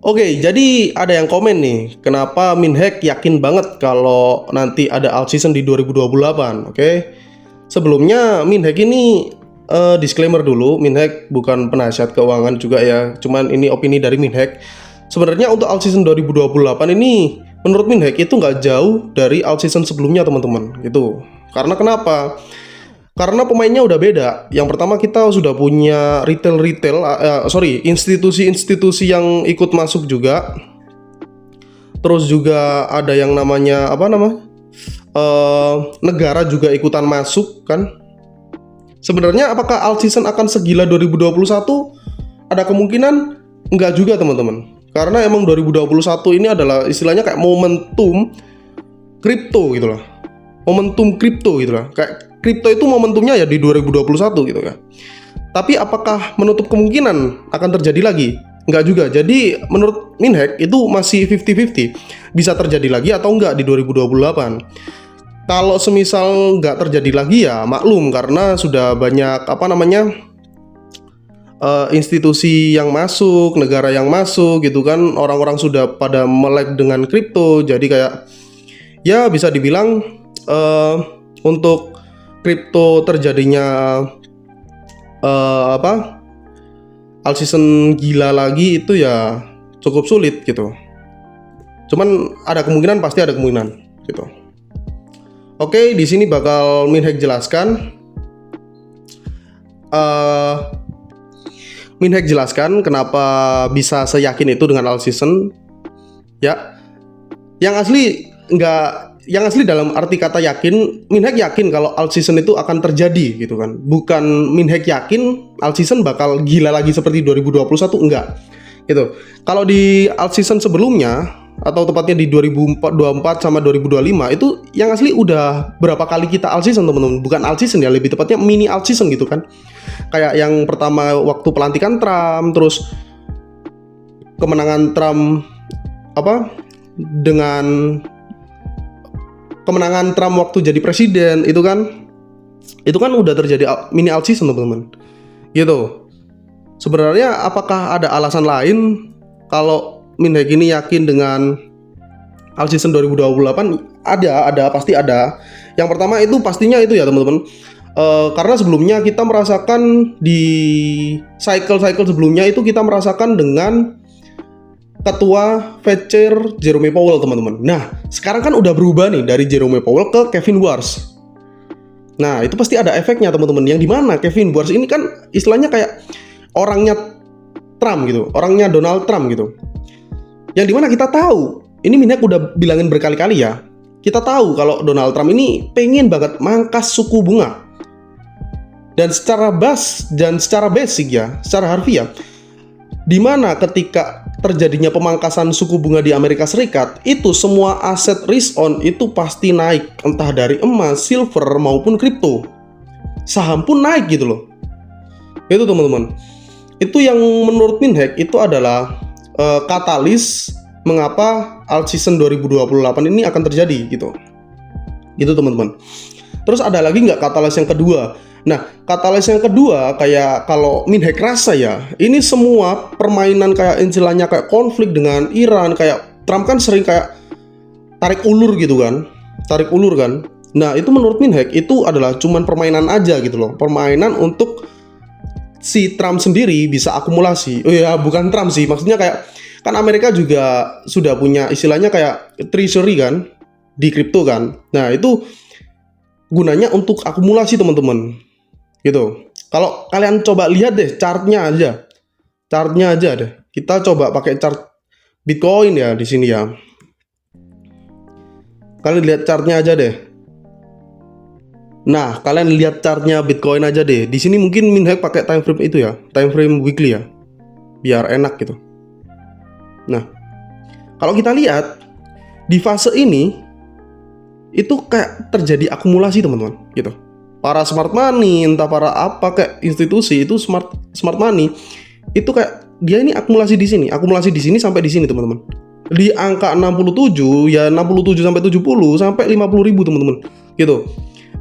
Oke, jadi ada yang komen nih, kenapa Minhack yakin banget kalau nanti ada alt season di 2028, oke? Sebelumnya Minhack ini disclaimer dulu, Minhack bukan penasihat keuangan juga ya, cuman ini opini dari Minhack. Sebenarnya untuk alt season 2028 ini menurut Minhack itu nggak jauh dari alt season sebelumnya teman-teman, gitu. Karena kenapa? Karena pemainnya udah beda. Yang pertama kita sudah punya institusi-institusi yang ikut masuk juga. Terus juga ada yang namanya negara juga ikutan masuk kan. Sebenarnya apakah alt season akan segila 2021? Ada kemungkinan enggak juga teman-teman. Karena emang 2021 ini adalah istilahnya kayak momentum kripto gitu lah. Momentum kripto gitu lah. Kayak kripto itu momentumnya ya di 2021 gitu kan. Tapi apakah menutup kemungkinan akan terjadi lagi? Enggak juga. Jadi menurut Minhack itu masih 50-50. Bisa terjadi lagi atau enggak di 2028. Kalau semisal enggak terjadi lagi ya maklum karena sudah banyak institusi yang masuk, negara yang masuk gitu kan. Orang-orang sudah pada melek dengan kripto. Jadi kayak ya bisa dibilang untuk kripto terjadinya alt season gila lagi itu ya cukup sulit gitu. Cuman ada kemungkinan, pasti ada kemungkinan gitu. Oke, di sini bakal Minhack jelaskan. Minhack jelaskan kenapa bisa seyakin itu dengan alt season. Ya, yang asli dalam arti kata yakin, Minhack yakin kalau alt season itu akan terjadi gitu kan. Bukan Minhack yakin alt season bakal gila lagi seperti 2021, enggak. Gitu. Kalau di alt season sebelumnya atau tepatnya di 2024 sama 2025 itu yang asli udah berapa kali kita alt season teman-teman. Bukan alt season ya, lebih tepatnya mini alt season gitu kan. Kayak yang pertama waktu pelantikan Trump, terus kemenangan Trump dengan kemenangan Trump waktu jadi presiden itu kan udah terjadi mini alt season teman-teman gitu. Sebenarnya apakah ada alasan lain kalau Minhack ini yakin dengan alt season 2028? Ada, pasti ada. Yang pertama itu pastinya itu ya teman-teman, karena sebelumnya kita merasakan di cycle sebelumnya itu kita merasakan dengan Ketua Fed Chair Jerome Powell teman-teman. Nah, sekarang kan udah berubah nih dari Jerome Powell ke Kevin Warsh. Nah, itu pasti ada efeknya teman-teman. Yang dimana Kevin Warsh ini kan istilahnya kayak orangnya Trump gitu, orangnya Donald Trump gitu. Yang dimana kita tahu, ini Minhack udah bilangin berkali-kali ya, kita tahu kalau Donald Trump ini pengen banget mangkas suku bunga. Dan secara basic ya, secara harfiah, dimana ketika terjadinya pemangkasan suku bunga di Amerika Serikat, itu semua aset risk on itu pasti naik, entah dari emas, silver maupun kripto. Saham pun naik gitu loh. Itu teman-teman. Itu yang menurut Minhack itu adalah katalis mengapa alt season 2028 ini akan terjadi gitu. Gitu teman-teman. Terus ada lagi nggak katalis yang kedua? Nah, katalis yang kedua kayak kalau Minhack rasa ya, ini semua permainan kayak istilahnya kayak konflik dengan Iran, kayak Trump kan sering kayak tarik ulur kan. Nah, itu menurut Minhack itu adalah cuman permainan aja gitu loh. Permainan untuk si Trump sendiri bisa akumulasi. Oh ya, bukan Trump sih, maksudnya kayak kan Amerika juga sudah punya istilahnya kayak treasury kan di kripto kan. Nah, itu gunanya untuk akumulasi teman-teman. Gitu. Kalau kalian coba lihat deh chartnya aja deh. Kita coba pakai chart Bitcoin ya di sini ya. Kalian lihat chartnya aja deh. Nah, kalian lihat chartnya Bitcoin aja deh. Di sini mungkin Minhack pakai time frame itu ya, time frame weekly ya, biar enak gitu. Nah, kalau kita lihat di fase ini itu kayak terjadi akumulasi teman-teman, gitu. Para smart money, entah para apa kayak institusi itu smart money itu kayak dia ini akumulasi di sini sampai di sini teman-teman. Di angka 67 ya 67 sampai 70 sampai 50.000 teman-teman. Gitu.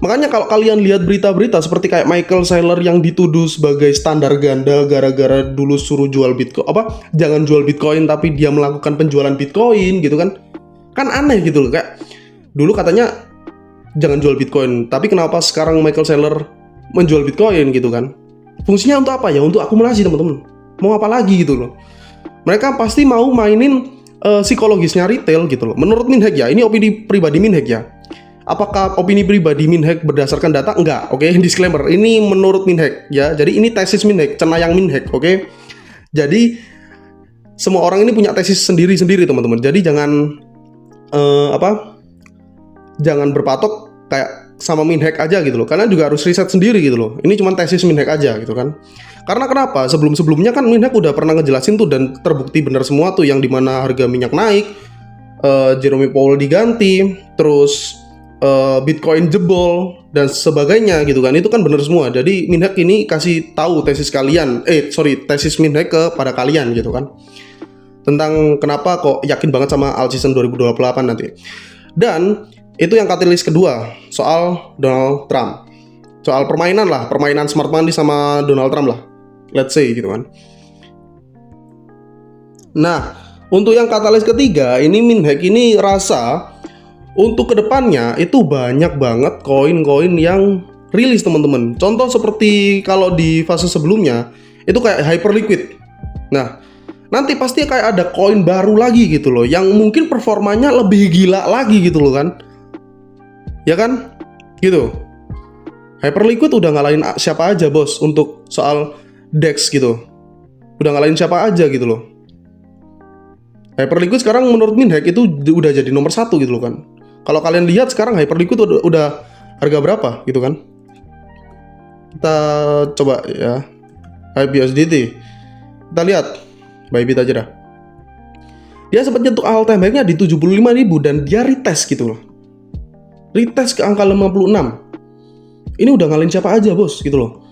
Makanya kalau kalian lihat berita-berita seperti kayak Michael Saylor yang dituduh sebagai standar ganda gara-gara dulu suruh jual Bitcoin, jangan jual Bitcoin tapi dia melakukan penjualan Bitcoin gitu kan. Kan aneh gitu loh, kayak dulu katanya jangan jual Bitcoin, tapi kenapa sekarang Michael Saylor menjual Bitcoin gitu kan. Fungsinya untuk apa ya? Untuk akumulasi teman-teman. Mau apa lagi gitu loh. Mereka pasti mau mainin psikologisnya retail gitu loh. Menurut Minhack ya, ini opini pribadi Minhack ya. Apakah opini pribadi Minhack berdasarkan data? Enggak, oke. Disclaimer, ini menurut Minhack ya. Jadi ini tesis Minhack, cenayang Minhack, oke. Jadi semua orang ini punya tesis sendiri-sendiri teman-teman. Jadi jangan jangan berpatok kayak sama Minhack aja gitu loh. Karena juga harus riset sendiri gitu loh. Ini cuma tesis Minhack aja gitu kan. Karena kenapa? Sebelum-sebelumnya kan Minhack udah pernah ngejelasin tuh dan terbukti benar semua tuh, yang dimana harga minyak naik, Jerome Powell diganti, terus Bitcoin jebol dan sebagainya gitu kan. Itu kan benar semua. Jadi Minhack ini kasih tahu tesis Minhack kepada kalian gitu kan, tentang kenapa kok yakin banget sama alt season 2028 nanti. Dan itu yang katalis kedua, soal Donald Trump. Soal permainan smart money sama Donald Trump lah, let's say gitu kan. Nah, untuk yang katalis ketiga, ini Minhack ini rasa untuk kedepannya itu banyak banget koin-koin yang rilis teman-teman. Contoh seperti kalau di fase sebelumnya itu kayak hyperliquid. Nah, nanti pasti kayak ada koin baru lagi gitu loh, yang mungkin performanya lebih gila lagi gitu loh kan. Ya kan? Gitu. Hyperliquid udah ngalahin siapa aja bos untuk soal DEX gitu. Udah ngalahin siapa aja gitu loh. Hyperliquid sekarang menurut Minhack itu udah jadi nomor 1 gitu loh kan. Kalau kalian lihat sekarang Hyperliquid udah harga berapa gitu kan. Kita coba ya, HYPUSDT. Kita lihat Bybit aja dah. Dia sempat nyentuh all time high-nya di 75.000 dan dia retest gitu loh. Retest ke angka 56. Ini udah ngalahin siapa aja bos gitu loh.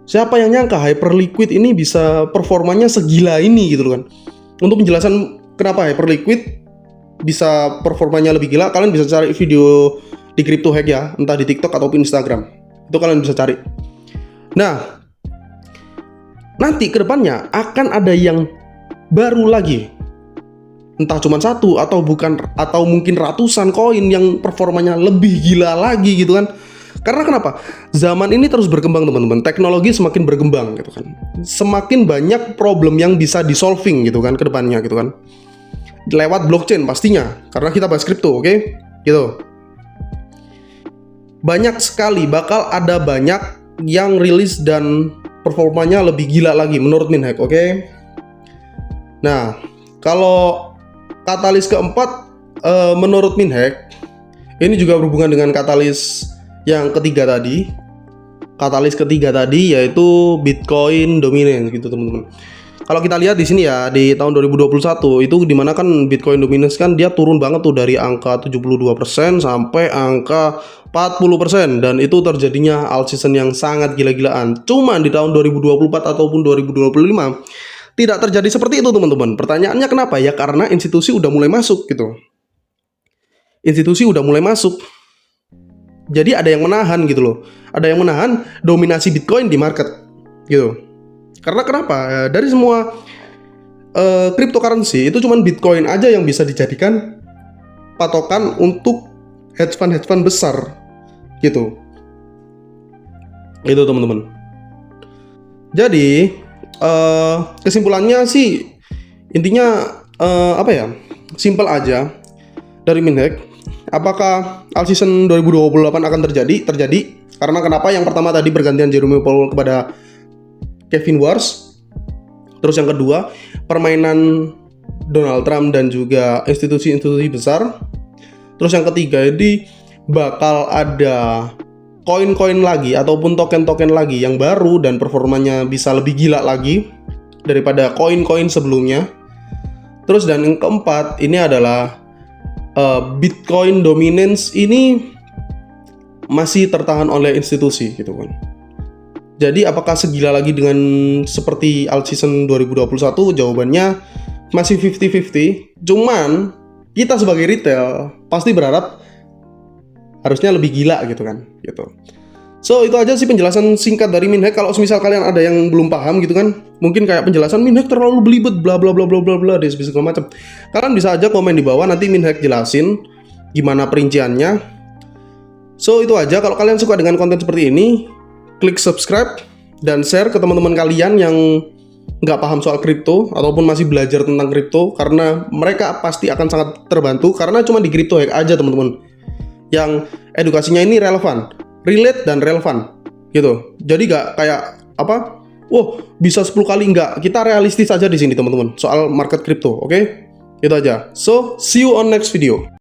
Siapa yang nyangka Hyperliquid ini bisa performanya segila ini gitu loh kan. Untuk penjelasan kenapa Hyperliquid bisa performanya lebih gila, kalian bisa cari video di Crypto Hack ya, entah di TikTok ataupun Instagram. Itu kalian bisa cari. Nah, nanti kedepannya akan ada yang baru lagi, entah cuma satu atau mungkin ratusan koin yang performanya lebih gila lagi gitu kan. Karena kenapa? Zaman ini terus berkembang teman-teman, teknologi semakin berkembang gitu kan. Semakin banyak problem yang bisa di-solving gitu kan kedepannya gitu kan. Lewat blockchain pastinya, karena kita bahas kripto, oke? Gitu. Banyak sekali, bakal ada banyak yang rilis dan performanya lebih gila lagi menurut Minhack, oke? Nah, kalau katalis keempat menurut Minhack, ini juga berhubungan dengan katalis yang ketiga tadi. Katalis ketiga tadi yaitu Bitcoin dominance gitu teman-teman. Kalau kita lihat di sini ya, di tahun 2021 itu dimana kan Bitcoin dominance kan dia turun banget tuh dari angka 72% sampai angka 40%, dan itu terjadinya alt season yang sangat gila-gilaan. Cuman di tahun 2024 ataupun 2025 tidak terjadi seperti itu teman-teman. Pertanyaannya kenapa? Ya karena institusi udah mulai masuk gitu. Institusi udah mulai masuk. Jadi ada yang menahan gitu loh. Ada yang menahan dominasi Bitcoin di market gitu. Karena kenapa? Dari semua cryptocurrency itu cuman Bitcoin aja yang bisa dijadikan patokan untuk hedge fund besar gitu. Itu teman-teman. Jadi kesimpulannya sih intinya simple aja dari Minhack. Apakah alt season 2028 akan terjadi? Karena kenapa? Yang pertama tadi pergantian Jerome Powell kepada Kevin Wars. Terus yang kedua, permainan Donald Trump dan juga institusi-institusi besar. Terus yang ketiga, ini bakal ada koin-koin lagi ataupun token-token lagi yang baru dan performanya bisa lebih gila lagi daripada koin-koin sebelumnya. Terus dan yang keempat, ini adalah Bitcoin dominance ini masih tertahan oleh institusi gitu kan. Jadi apakah segila lagi dengan seperti alt season 2021? Jawabannya masih 50-50. Cuman kita sebagai retail pasti berharap harusnya lebih gila gitu kan, gitu. So itu aja sih penjelasan singkat dari Minhack. Kalau misal kalian ada yang belum paham gitu kan, mungkin kayak penjelasan Minhack terlalu belibet bla bla bla bla bla bla dan segala macam, kalian bisa aja komen di bawah, nanti Minhack jelasin gimana perinciannya. So itu aja. Kalau kalian suka dengan konten seperti ini, klik subscribe dan share ke teman-teman kalian yang nggak paham soal kripto ataupun masih belajar tentang kripto, karena mereka pasti akan sangat terbantu, karena cuma di Crypto Hack aja teman-teman yang edukasinya ini relevan, relate dan relevan gitu. Jadi nggak kayak apa, wah bisa 10 kali, nggak. Kita realistis aja di sini teman-teman soal market kripto, oke? Itu aja. So see you on next video.